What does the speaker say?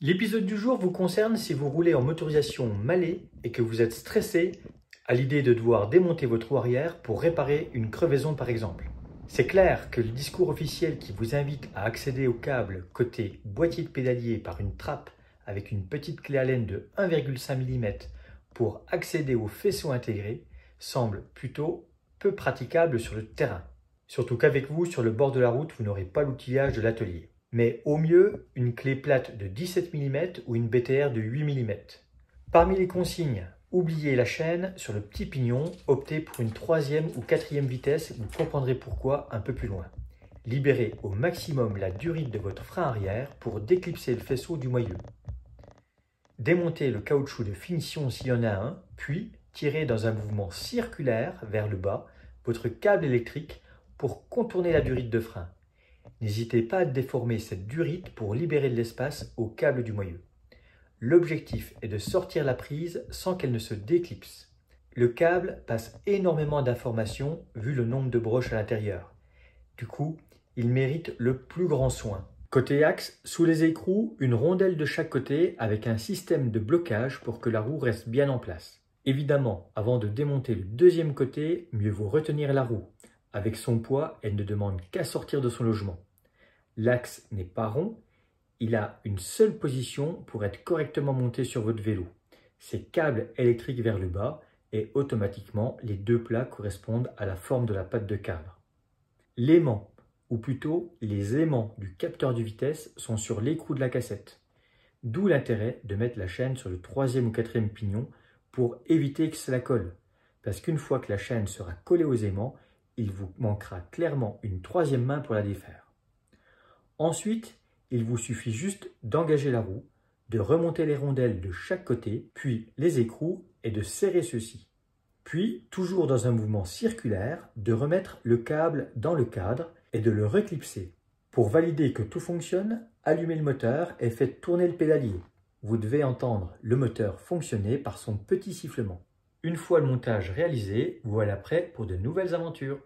L'épisode du jour vous concerne si vous roulez en motorisation Mallet et que vous êtes stressé à l'idée de devoir démonter votre roue arrière pour réparer une crevaison par exemple. C'est clair que le discours officiel qui vous invite à accéder au câble côté boîtier de pédalier par une trappe avec une petite clé Allen de 1,5 mm pour accéder au faisceau intégré semble plutôt peu praticable sur le terrain. Surtout qu'avec vous, sur le bord de la route, vous n'aurez pas l'outillage de l'atelier. Mais au mieux, une clé plate de 17 mm ou une BTR de 8 mm. Parmi les consignes, oubliez la chaîne sur le petit pignon, optez pour une 3e ou 4e vitesse, vous comprendrez pourquoi un peu plus loin. Libérez au maximum la durite de votre frein arrière pour déclipser le faisceau du moyeu. Démontez le caoutchouc de finition s'il y en a un, puis tirez dans un mouvement circulaire vers le bas votre câble électrique pour contourner la durite de frein. N'hésitez pas à déformer cette durite pour libérer de l'espace au câble du moyeu. L'objectif est de sortir la prise sans qu'elle ne se déclipse. Le câble passe énormément d'informations vu le nombre de broches à l'intérieur. Du coup, il mérite le plus grand soin. Côté axe, sous les écrous, une rondelle de chaque côté avec un système de blocage pour que la roue reste bien en place. Évidemment, avant de démonter le deuxième côté, mieux vaut retenir la roue. Avec son poids, elle ne demande qu'à sortir de son logement. L'axe n'est pas rond, il a une seule position pour être correctement monté sur votre vélo. C'est câble électrique vers le bas et automatiquement les deux plats correspondent à la forme de la patte de cadre. L'aimant, ou plutôt les aimants du capteur de vitesse sont sur l'écrou de la cassette. D'où l'intérêt de mettre la chaîne sur le 3e ou 4e pignon pour éviter que cela colle. Parce qu'une fois que la chaîne sera collée aux aimants, il vous manquera clairement une 3e main pour la défaire. Ensuite, il vous suffit juste d'engager la roue, de remonter les rondelles de chaque côté, puis les écrous et de serrer ceux-ci. Puis, toujours dans un mouvement circulaire, de remettre le câble dans le cadre et de le reclipser. Pour valider que tout fonctionne, allumez le moteur et faites tourner le pédalier. Vous devez entendre le moteur fonctionner par son petit sifflement. Une fois le montage réalisé, voilà prêt pour de nouvelles aventures.